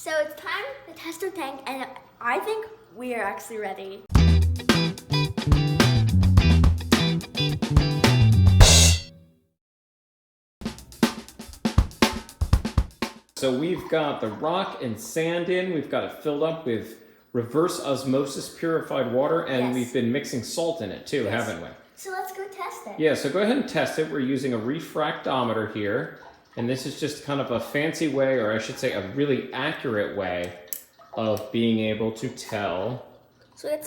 So it's time to test our tank, and I think we are actually ready. So we've got the rock and sand in, we've got it filled up with reverse osmosis purified water, and we've been mixing salt in it too, haven't we? So let's go test it. Yeah, so go ahead and test it. We're using a refractometer here, and this is just kind of a fancy way, or I should say a really accurate way of being able to tell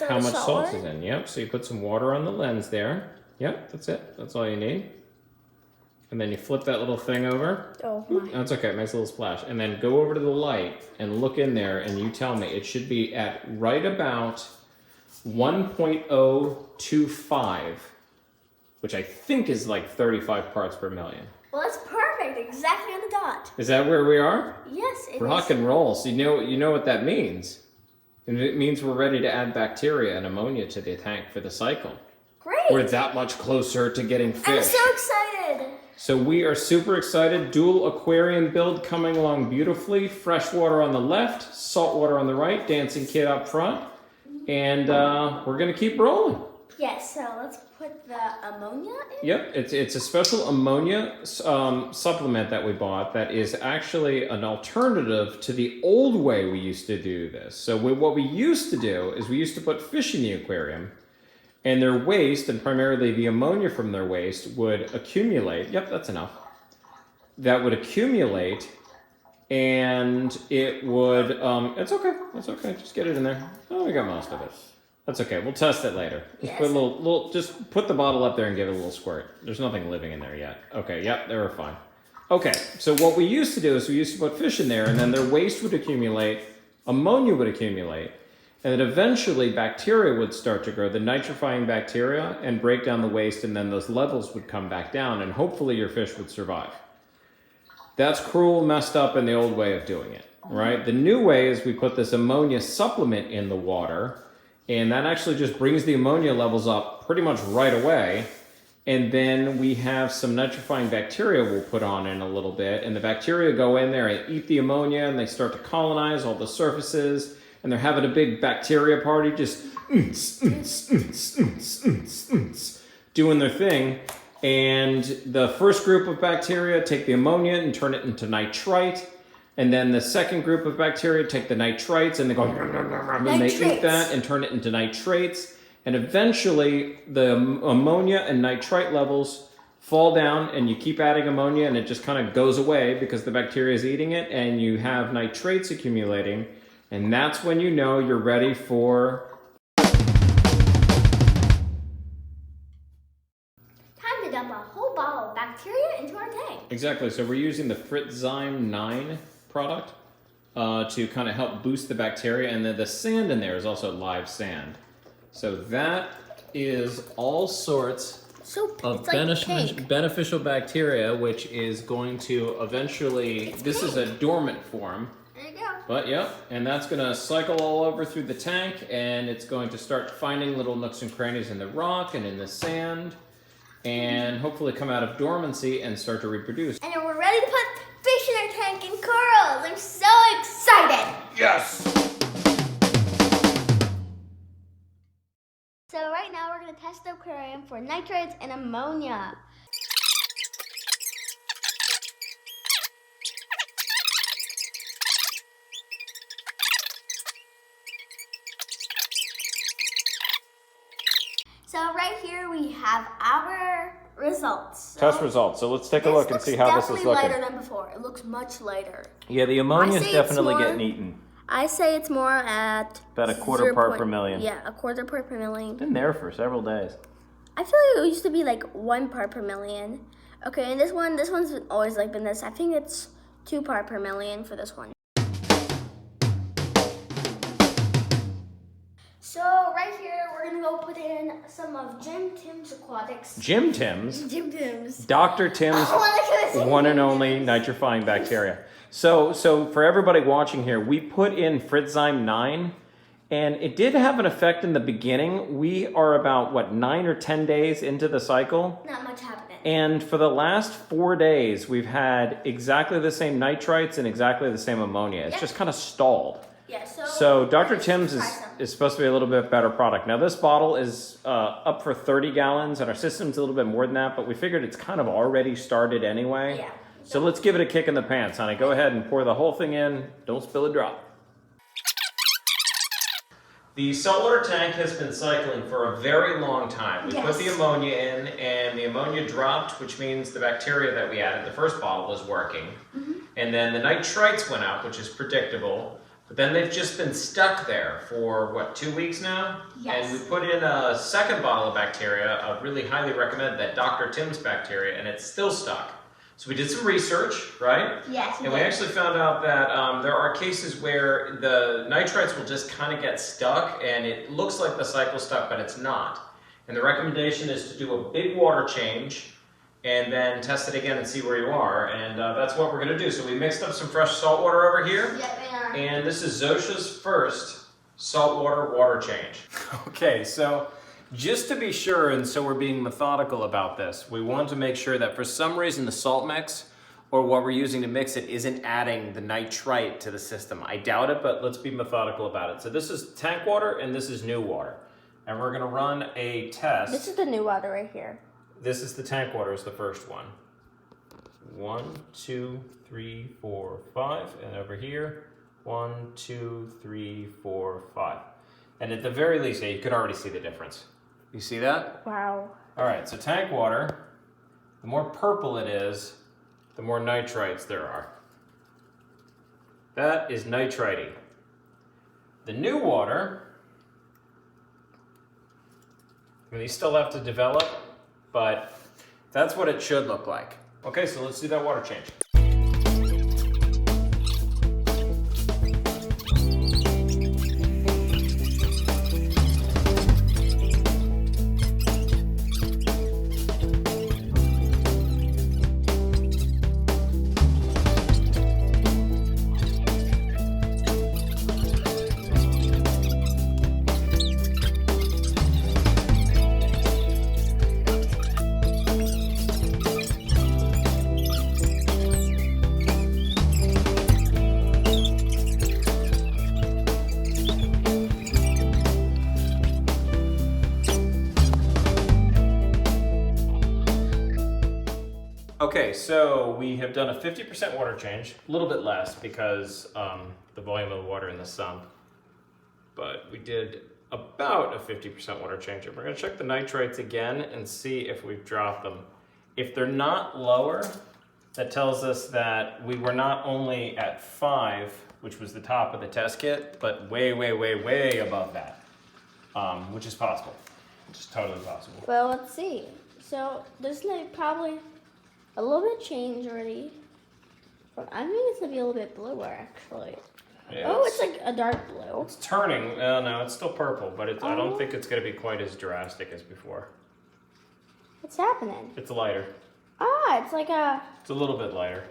how much salt is in. Yep, so you put some water on the lens there. Yep, that's it. That's all you need. And then you flip that little thing over. Oh my. That's okay, it makes a little splash. And then go over to the light and look in there, and you tell me it should be at right about 1.025, which I think is like 35 parts per million. Well, that's perfect, exactly on the dot. Is that where we are? Yes, it is. Rock and roll. So you know what that means. And it means we're ready to add bacteria and ammonia to the tank for the cycle. Great. We're that much closer to getting fish. I'm so excited. So we are super excited. Dual aquarium build coming along beautifully. Freshwater on the left, saltwater on the right, dancing kid up front. And we're gonna keep rolling. Yes, so let's put the ammonia in. Yep, it's a special ammonia supplement that we bought that is actually an alternative to the old way we used to do this. So what we used to do is we used to put fish in the aquarium, and their waste, and primarily the ammonia from their waste, would accumulate. Yep, that's enough. That would accumulate, and it would, it's okay, that's okay, just get it in there. Oh, we got most of it. That's okay, we'll test it later. Just put a little, just put the bottle up there and give it a little squirt. There's nothing living in there yet. Okay, yep, they were fine. Okay, so what we used to do is we used to put fish in there, and then their waste would accumulate, ammonia would accumulate, and then eventually bacteria would start to grow, the nitrifying bacteria, and break down the waste, and then those levels would come back down, and hopefully your fish would survive. That's cruel, messed up, in the old way of doing it, right? The new way is we put this ammonia supplement in the water, and that actually just brings the ammonia levels up pretty much right away. And then we have some nitrifying bacteria we'll put on in a little bit, and the bacteria go in there and eat the ammonia, and they start to colonize all the surfaces, and they're having a big bacteria party, just doing their thing. And the first group of bacteria take the ammonia and turn it into nitrite. And then the second group of bacteria take the nitrites and they go, and they eat that and turn it into nitrates. And eventually the ammonia and nitrite levels fall down, and you keep adding ammonia and it just kind of goes away because the bacteria is eating it, and you have nitrates accumulating. And that's when you know you're ready for time to dump a whole bottle of bacteria into our tank. Exactly. So we're using the Fritz 9 product to kind of help boost the bacteria, and then the sand in there is also live sand. So that is all sorts of beneficial bacteria, which is going to eventually, this is a dormant form. There you go. But yep, and that's going to cycle all over through the tank, and it's going to start finding little nooks and crannies in the rock and in the sand, and hopefully come out of dormancy and start to reproduce. And we're ready to put fish in our tank and corals. I'm so excited. Yes! So right now we're going to test the aquarium for nitrates and ammonia. So right here we have our results. Test results. So let's take a look and see how this is looking. It's definitely lighter than before. It looks much lighter. Yeah, the ammonia is definitely getting eaten. I say it's more at about a quarter part per million. Yeah, a quarter part per million. Been there for several days. I feel like it used to be like 1 part per million. Okay, and this one's always like been this. I think it's 2 part per million for this one. So right here, we're gonna go put in some of Jim Tim's aquatics. Jim Tim's? Jim Tim's. Dr. Tim's one and only nitrifying bacteria. So for everybody watching here, we put in Fritz 9, and it did have an effect in the beginning. We are about, what, 9 or 10 days into the cycle? Not much happening. And for the last 4 days, we've had exactly the same nitrites and exactly the same ammonia. It's just kind of stalled. Yeah, so Dr. Tim's is supposed to be a little bit better product. Now this bottle is up for 30 gallons and our system's a little bit more than that, but we figured it's kind of already started anyway. Yeah. So let's give it a kick in the pants, honey. Go ahead and pour the whole thing in. Don't spill a drop. The saltwater tank has been cycling for a very long time. We put the ammonia in and the ammonia dropped, which means the bacteria that we added, the first bottle, was working. And then the nitrites went up, which is predictable. But then they've just been stuck there for, what, 2 weeks now? Yes. And we put in a second bottle of bacteria. I really highly recommend that Dr. Tim's bacteria, and it's still stuck. So we did some research, right? Yes. And we actually found out that there are cases where the nitrites will just kind of get stuck, and it looks like the cycle's stuck, but it's not. And the recommendation is to do a big water change, and then test it again and see where you are. And that's what we're going to do. So we mixed up some fresh salt water over here. Yep, and this is Zosia's first saltwater water change. Okay, so just to be sure, and so we're being methodical about this, we want to make sure that for some reason the salt mix, or what we're using to mix it, isn't adding the nitrite to the system. I doubt it, but let's be methodical about it. So this is tank water and this is new water. And we're gonna run a test. This is the new water right here. This is the tank water, is the first one. 1, 2, 3, 4, 5, and over here, 1, 2, 3, 4, 5. And at the very least, you could already see the difference. You see that? Wow. All right, so tank water, the more purple it is, the more nitrites there are. That is nitrite. The new water, I mean, these still have to develop, but that's what it should look like. Okay, so let's do that water change. Okay, so we have done a 50% water change, a little bit less because the volume of the water in the sump, but we did about a 50% water change. And we're gonna check the nitrites again and see if we've dropped them. If they're not lower, that tells us that we were not only at 5, which was the top of the test kit, but way, way, way, way above that, which is possible, which is totally possible. Well, let's see. So there's like probably a little bit change already. But I think it's gonna be a little bit bluer actually. Yeah, oh, it's like a dark blue. It's turning. No, it's still purple, but I don't think it's gonna be quite as drastic as before. What's happening? It's lighter. Ah, it's like a... It's a little bit lighter.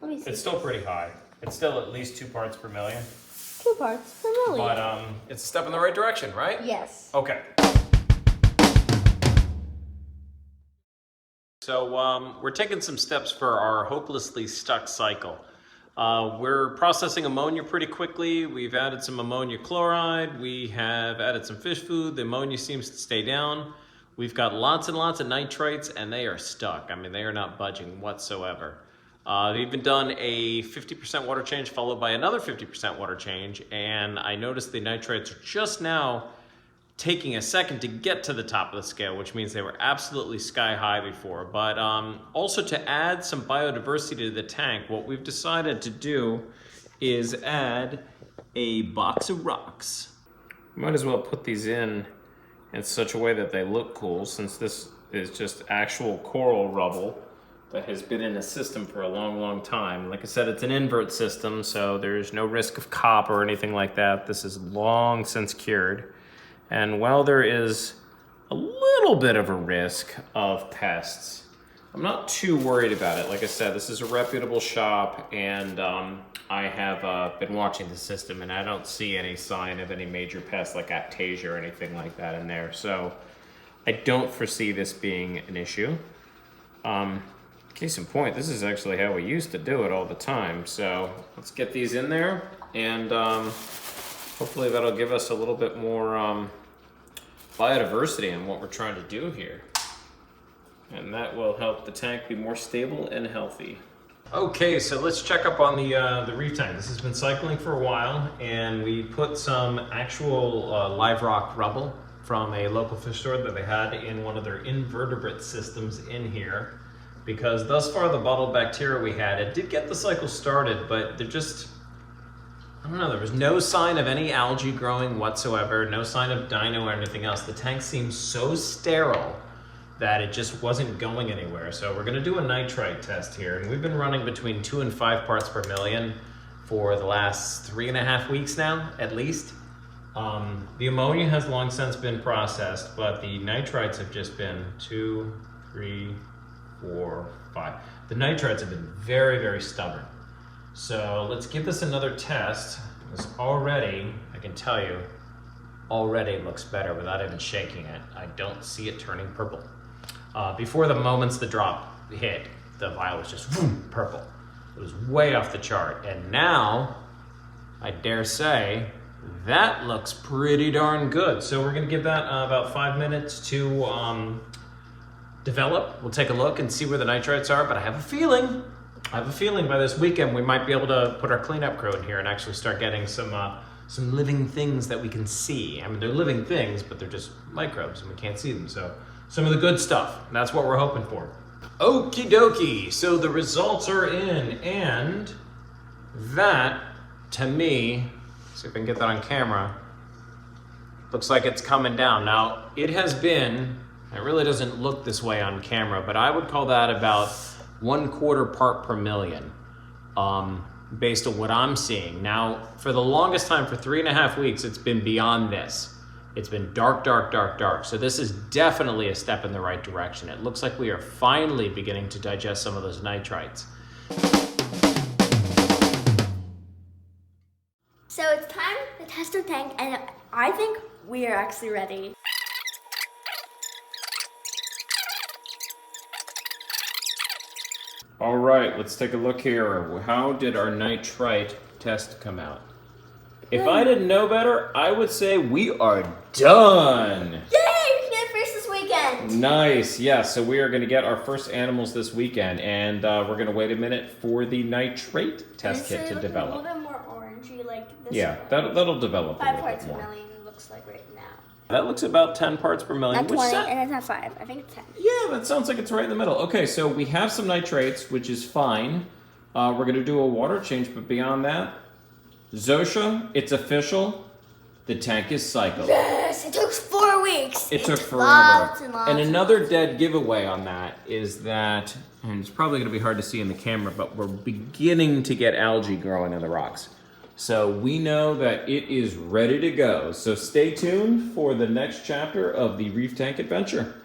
Let me see. It's still pretty high. It's still at least 2 parts per million. 2 parts per million. But it's a step in the right direction, right? Yes. Okay. So we're taking some steps for our hopelessly stuck cycle. We're processing ammonia pretty quickly. We've added some ammonia chloride. We have added some fish food. The ammonia seems to stay down. We've got lots and lots of nitrites, and they are stuck. I mean, they are not budging whatsoever. We've even done a 50% water change followed by another 50% water change, and I noticed the nitrites are just now taking a second to get to the top of the scale, which means they were absolutely sky high before. But also to add some biodiversity to the tank, what we've decided to do is add a box of rocks. Might as well put these in such a way that they look cool, since this is just actual coral rubble that has been in a system for a long, long time. Like I said, it's an invert system, so there's no risk of cop or anything like that. This is long since cured. And while there is a little bit of a risk of pests, I'm not too worried about it. Like I said, this is a reputable shop, and I have been watching the system, and I don't see any sign of any major pests like aptasia or anything like that in there. So I don't foresee this being an issue. Case in point, this is actually how we used to do it all the time. So let's get these in there, and hopefully that'll give us a little bit more biodiversity in what we're trying to do here. And that will help the tank be more stable and healthy. Okay, so let's check up on the reef tank. This has been cycling for a while, and we put some actual live rock rubble from a local fish store that they had in one of their invertebrate systems in here. Because thus far the bottled bacteria we had, it did get the cycle started, but they're just, I don't know, there was no sign of any algae growing whatsoever, no sign of dino or anything else. The tank seems so sterile that it just wasn't going anywhere. So we're gonna do a nitrite test here, and we've been running between 2 and 5 parts per million for the last 3.5 weeks now, at least. The ammonia has long since been processed, but the nitrites have just been 2, 3, 4, 5. The nitrites have been very, very stubborn. So let's give this another test. This already, I can tell you, already looks better without even shaking it. I don't see it turning purple. Before the moments the drop hit, the vial was just boom, purple. It was way off the chart. And now, I dare say, that looks pretty darn good. So we're gonna give that about 5 minutes to develop. We'll take a look and see where the nitrites are, but I have a feeling by this weekend we might be able to put our cleanup crew in here and actually start getting some living things that we can see. I mean, they're living things, but they're just microbes and we can't see them. So some of the good stuff, that's what we're hoping for. Okie dokie, so the results are in, and that, to me, see if I can get that on camera, looks like it's coming down. Now, it has been, it really doesn't look this way on camera, but I would call that about 1/4 part per million, based on what I'm seeing. Now, for the longest time, for 3.5 weeks, it's been beyond this. It's been dark, dark, dark, dark. So this is definitely a step in the right direction. It looks like we are finally beginning to digest some of those nitrites. So it's time to test our tank, and I think we are actually ready. All right, let's take a look here. How did our nitrite test come out? If I didn't know better, I would say we are done. Yay! We can get first this weekend. Nice, yeah, so we are gonna get our first animals this weekend, and we're gonna wait a minute for the nitrate test kit to develop. A little bit more orangey, like this. Yeah, that'll develop a 5 little parts bit per more. million looks like right now. That looks about 10 parts per million. Not 20, and it's not 5. I think it's 10. Yeah, that sounds like it's right in the middle. Okay, so we have some nitrates, which is fine. We're gonna do a water change, but beyond that, Zosia, it's official. The tank is cycled. Yes, it took 4 weeks. It took forever. Lots and lots And another dead giveaway on that is that, and it's probably gonna be hard to see in the camera, but we're beginning to get algae growing in the rocks. So we know that it is ready to go. So stay tuned for the next chapter of the Reef Tank adventure.